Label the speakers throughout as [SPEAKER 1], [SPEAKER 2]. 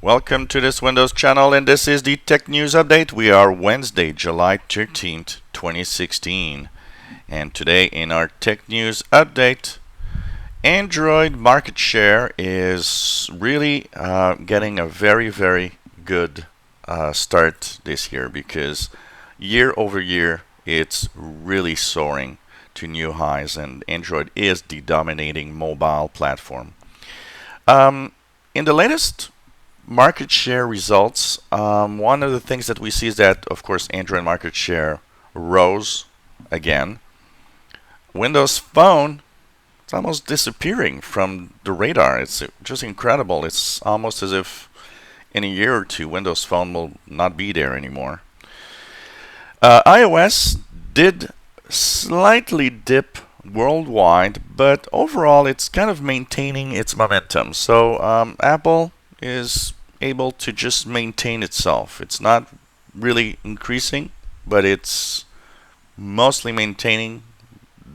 [SPEAKER 1] Welcome to this Windows channel, and this is the Tech News Update. We are Wednesday, July 13th, 2016. And today in our Tech News Update, Android market share is really getting a very good start this year, because year over year it's really soaring to new highs, and Android is the dominating mobile platform. In the latest market share results, one of the things that we see is that, of course, Android market share rose again. Windows Phone, it's almost disappearing from the radar. It's just incredible. It's almost as if in a year or two, Windows Phone will not be there anymore. iOS did slightly dip worldwide, but overall it's kind of maintaining its momentum. So Apple is able to just maintain itself. It's not really increasing, but it's mostly maintaining.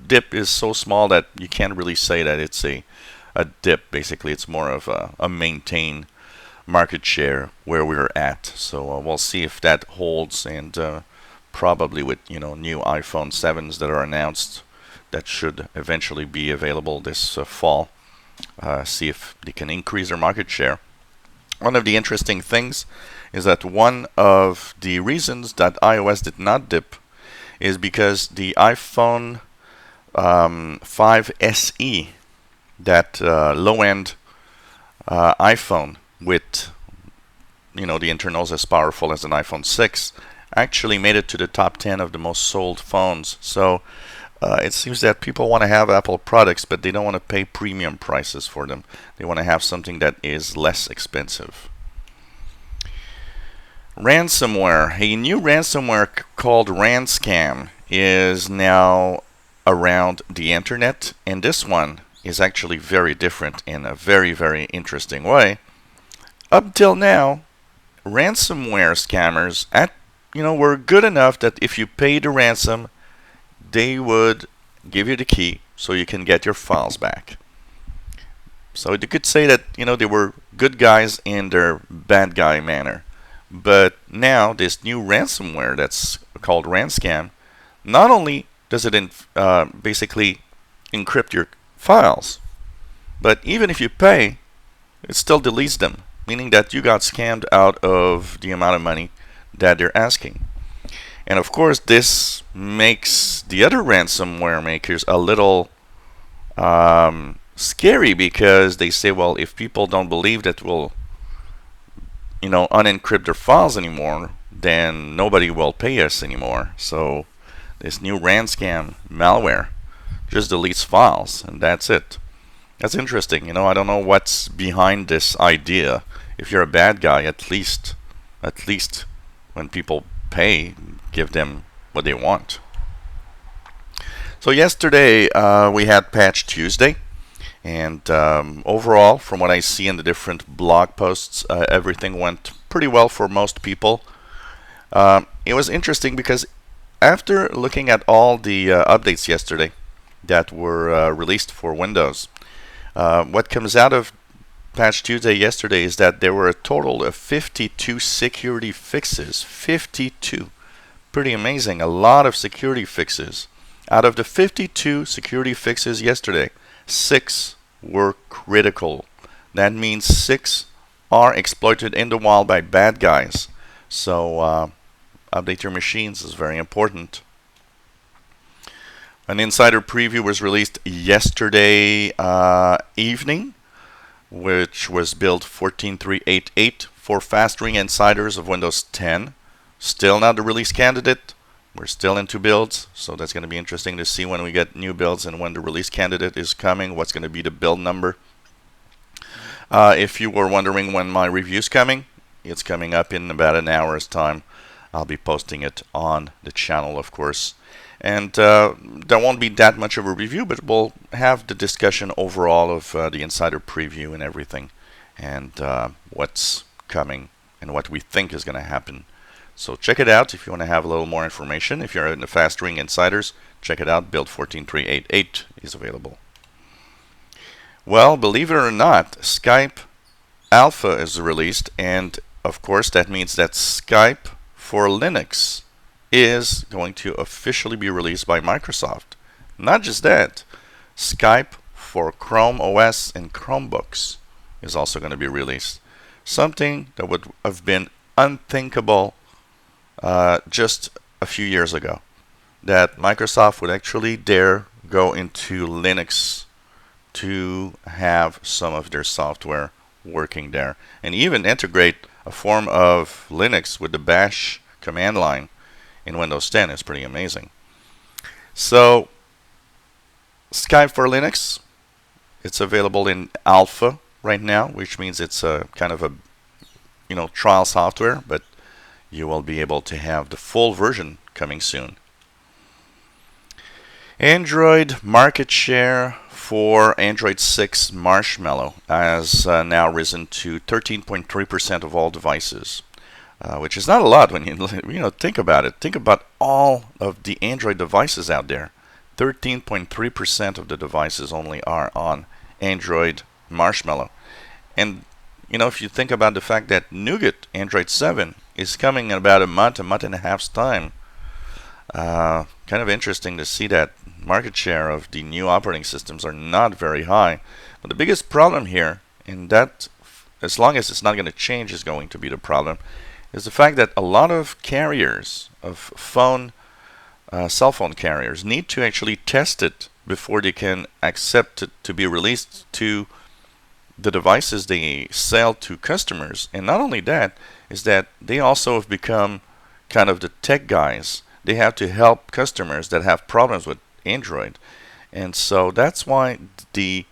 [SPEAKER 1] Dip is so small that you can't really say that it's a dip. Basically, it's more of a maintain market share where we're at. So we'll see if that holds, and probably with new iPhone 7s that are announced, that should eventually be available this fall. See if they can increase their market share. One of the interesting things is that one of the reasons that iOS did not dip is because the iPhone 5 SE, that low-end iPhone with the internals as powerful as an iPhone 6, actually made it to the top 10 of the most sold phones. So it seems that people want to have Apple products, but they don't want to pay premium prices for them. They want to have something that is less expensive. Ransomware. A new ransomware called Ranscam is now around the internet, and this one is actually very different in a very interesting way. Up till now, ransomware scammers were good enough that if you paid the ransom, they would give you the key so you can get your files back. So you could say that they were good guys in their bad guy manner. But now this new ransomware that's called Ranscam, not only does it basically encrypt your files, but even if you pay, it still deletes them, meaning that you got scammed out of the amount of money that they're asking. And of course, this makes the other ransomware makers a little scary, because they say, well, if people don't believe that we'll unencrypt their files anymore, then nobody will pay us anymore. So this new Ranscam malware just deletes files, and that's it. That's interesting. I don't know what's behind this idea. If you're a bad guy, at least when people pay, give them what they want. So yesterday we had Patch Tuesday, and overall, from what I see in the different blog posts, everything went pretty well for most people. It was interesting because after looking at all the updates yesterday that were released for Windows, what comes out of Patch Tuesday yesterday is that there were a total of 52 security fixes. 52. Pretty amazing. A lot of security fixes. Out of the 52 security fixes yesterday, 6 were critical. That means 6 are exploited in the wild by bad guys. So update your machines is very important. An insider preview was released yesterday evening, which was build 14388 for fast ring insiders of Windows 10. Still not the release candidate. We're still into builds, so that's going to be interesting to see when we get new builds and when the release candidate is coming, what's going to be the build number. If you were wondering when my review's coming, it's coming up in about an hour's time. I'll be posting it on the channel, of course. And there won't be that much of a review, but we'll have the discussion overall of the insider preview and everything, and what's coming and what we think is going to happen. So check it out if you want to have a little more information. If you're in the Fast Ring Insiders, check it out. Build 14388 is available. Well, believe it or not, Skype alpha is released, and of course that means that Skype for Linux is going to officially be released by Microsoft. Not just that, Skype for Chrome OS and Chromebooks is also going to be released. Something that would have been unthinkable just a few years ago, that Microsoft would actually dare go into Linux to have some of their software working there, and even integrate a form of Linux with the bash command line in Windows 10 is pretty amazing. So Skype for Linux, it's available in alpha right now, which means it's a kind of a trial software, but you will be able to have the full version coming soon. Android market share for Android 6 Marshmallow has now risen to 13.3% of all devices, which is not a lot when you think about it. Think about all of the Android devices out there. 13.3% of the devices only are on Android Marshmallow. And if you think about the fact that Nougat Android 7 is coming in about a month and a half's time, kind of interesting to see that market share of the new operating systems are not very high. But the biggest problem here, and that as long as it's not going to change is going to be the problem, is the fact that a lot of carriers of cell phone carriers need to actually test it before they can accept it to be released to the devices they sell to customers. And not only that, is that they also have become kind of the tech guys. They have to help customers that have problems with Android. And so that's why the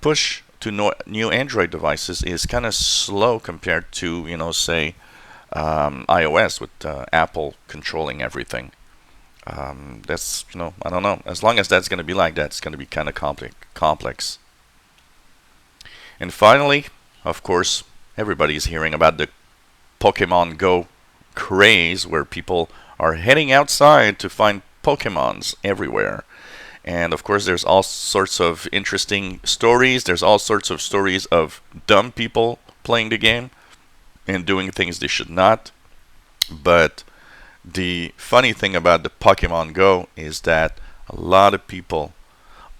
[SPEAKER 1] push to new Android devices is kind of slow compared to, say, iOS with Apple controlling everything. That's, I don't know. As long as that's going to be like that, it's going to be kind of complex. And finally, of course, everybody's hearing about the Pokemon Go craze, where people are heading outside to find Pokemons everywhere. And of course, there's all sorts of interesting stories. There's all sorts of stories of dumb people playing the game and doing things they should not. But the funny thing about the Pokemon Go is that a lot of people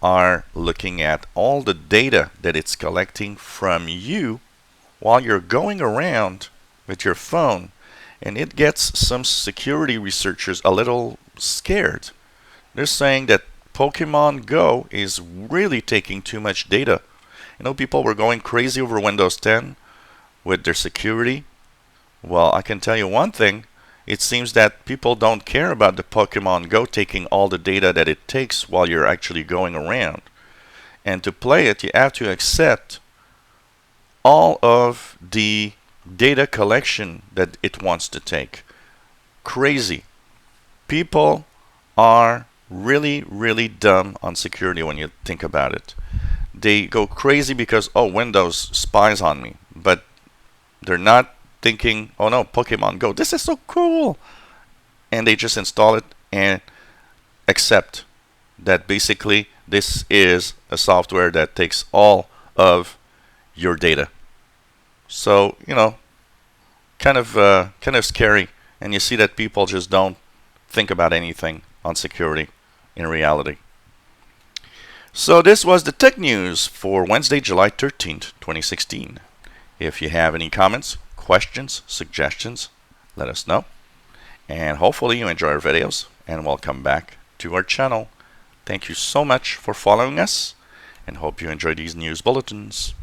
[SPEAKER 1] are looking at all the data that it's collecting from you while you're going around with your phone, and it gets some security researchers a little scared. They're saying that Pokemon Go is really taking too much data. People were going crazy over Windows 10 with their security. Well, I can tell you one thing. It seems that people don't care about the Pokemon Go taking all the data that it takes while you're actually going around. And to play it, you have to accept all of the data collection that it wants to take. Crazy. People are really, really dumb on security when you think about it. They go crazy because, Windows spies on me. But they're not thinking, oh no, Pokemon Go, this is so cool. And they just install it and accept that basically this is a software that takes all of your data. So, kind of scary. And you see that people just don't think about anything on security in reality. So this was the tech news for Wednesday, July 13th, 2016. If you have any comments, questions, suggestions, let us know. And hopefully you enjoy our videos and welcome back to our channel. Thank you so much for following us, and hope you enjoy these news bulletins.